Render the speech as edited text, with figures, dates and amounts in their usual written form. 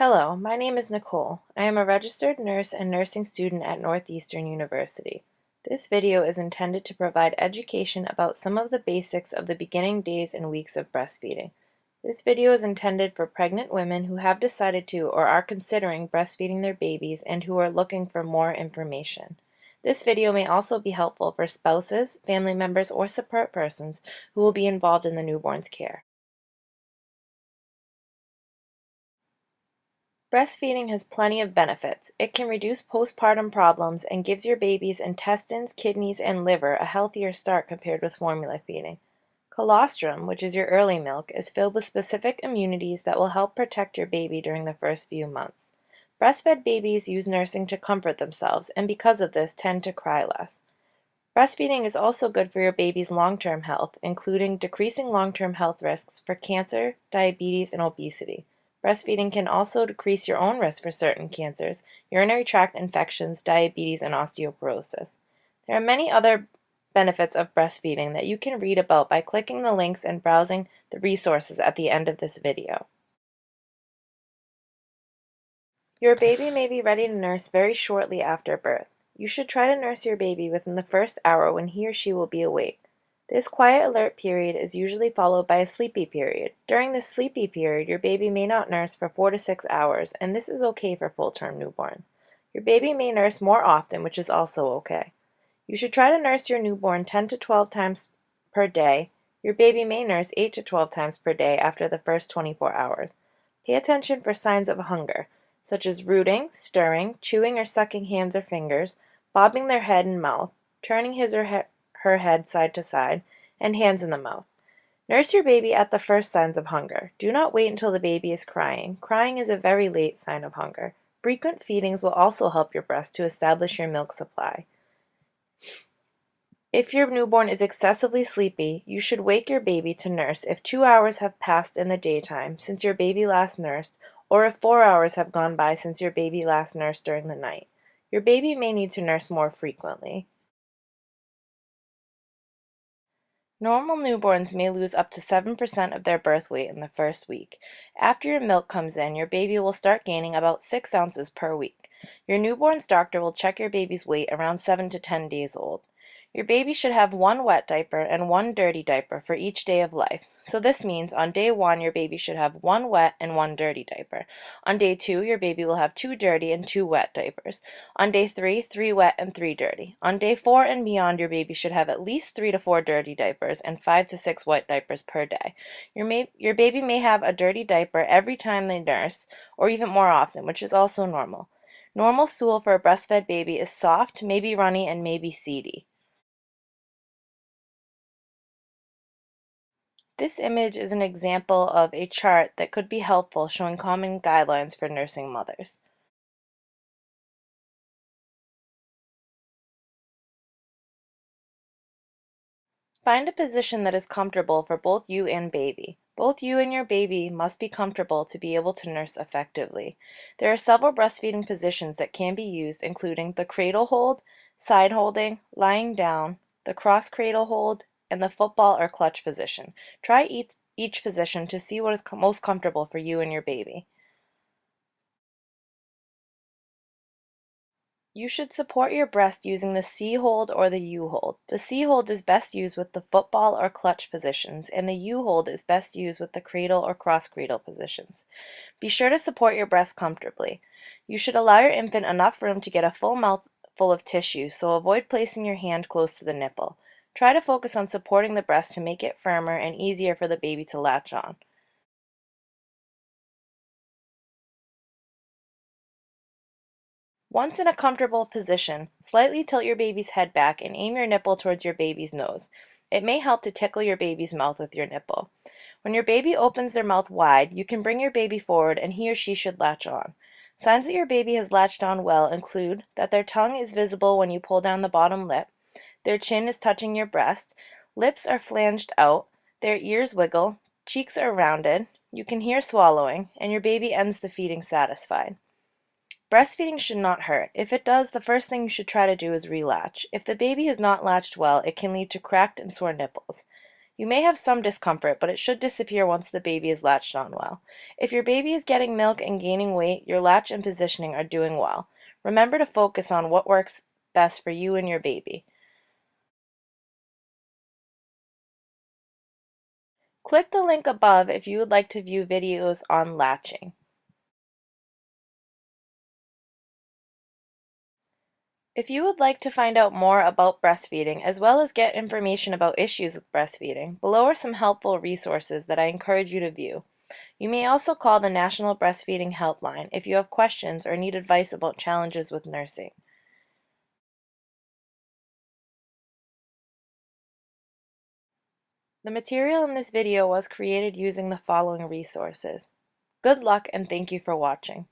Hello, my name is Nicole. I am a registered nurse and nursing student at Northeastern University. This video is intended to provide education about some of the basics of the beginning days and weeks of breastfeeding. This video is intended for pregnant women who have decided to or are considering breastfeeding their babies and who are looking for more information. This video may also be helpful for spouses, family members, or support persons who will be involved in the newborn's care. Breastfeeding has plenty of benefits. It can reduce postpartum problems and gives your baby's intestines, kidneys, and liver a healthier start compared with formula feeding. Colostrum, which is your early milk, is filled with specific immunities that will help protect your baby during the first few months. Breastfed babies use nursing to comfort themselves and because of this tend to cry less. Breastfeeding is also good for your baby's long-term health, including decreasing long-term health risks for cancer, diabetes, and obesity. Breastfeeding can also decrease your own risk for certain cancers, urinary tract infections, diabetes, and osteoporosis. There are many other benefits of breastfeeding that you can read about by clicking the links and browsing the resources at the end of this video. Your baby may be ready to nurse very shortly after birth. You should try to nurse your baby within the first hour when he or she will be awake. This quiet alert period is usually followed by a sleepy period. During this sleepy period, your baby may not nurse for 4 to 6 hours, and this is okay for full-term newborns. Your baby may nurse more often, which is also okay. You should try to nurse your newborn 10 to 12 times per day. Your baby may nurse 8 to 12 times per day after the first 24 hours. Pay attention for signs of hunger, such as rooting, stirring, chewing or sucking hands or fingers, bobbing their head and mouth, turning his or her head side to side, and hands in the mouth. Nurse your baby at the first signs of hunger. Do not wait until the baby is crying. Crying is a very late sign of hunger. Frequent feedings will also help your breast to establish your milk supply. If your newborn is excessively sleepy, you should wake your baby to nurse if 2 hours have passed in the daytime since your baby last nursed, or if 4 hours have gone by since your baby last nursed during the night. Your baby may need to nurse more frequently. Normal newborns may lose up to 7% of their birth weight in the first week. After your milk comes in, your baby will start gaining about 6 ounces per week. Your newborn's doctor will check your baby's weight around 7 to 10 days old. Your baby should have 1 wet diaper and 1 dirty diaper for each day of life. So this means on day 1, your baby should have 1 wet and 1 dirty diaper. On day 2, your baby will have 2 dirty and 2 wet diapers. On day 3, 3 wet and 3 dirty. On day 4 and beyond, your baby should have at least 3 to 4 dirty diapers and 5 to 6 wet diapers per day. Your baby may have a dirty diaper every time they nurse, or even more often, which is also normal. Normal stool for a breastfed baby is soft, maybe runny, and maybe seedy. This image is an example of a chart that could be helpful showing common guidelines for nursing mothers. Find a position that is comfortable for both you and baby. Both you and your baby must be comfortable to be able to nurse effectively. There are several breastfeeding positions that can be used, including the cradle hold, side holding, lying down, the cross cradle hold, and the football or clutch position. Try each position to see what is most comfortable for you and your baby. You should support your breast using the C hold or the U hold. The C hold is best used with the football or clutch positions, and the U hold is best used with the cradle or cross cradle positions. Be sure to support your breast comfortably. You should allow your infant enough room to get a full mouthful of tissue, so avoid placing your hand close to the nipple. Try to focus on supporting the breast to make it firmer and easier for the baby to latch on. Once in a comfortable position, slightly tilt your baby's head back and aim your nipple towards your baby's nose. It may help to tickle your baby's mouth with your nipple. When your baby opens their mouth wide, you can bring your baby forward and he or she should latch on. Signs that your baby has latched on well include that their tongue is visible when you pull down the bottom lip, their chin is touching your breast, lips are flanged out, their ears wiggle, cheeks are rounded, you can hear swallowing, and your baby ends the feeding satisfied. Breastfeeding should not hurt. If it does, the first thing you should try to do is relatch. If the baby has not latched well, it can lead to cracked and sore nipples. You may have some discomfort, but it should disappear once the baby is latched on well. If your baby is getting milk and gaining weight, your latch and positioning are doing well. Remember to focus on what works best for you and your baby. Click the link above if you would like to view videos on latching. If you would like to find out more about breastfeeding, as well as get information about issues with breastfeeding, below are some helpful resources that I encourage you to view. You may also call the National Breastfeeding Helpline if you have questions or need advice about challenges with nursing. The material in this video was created using the following resources. Good luck and thank you for watching.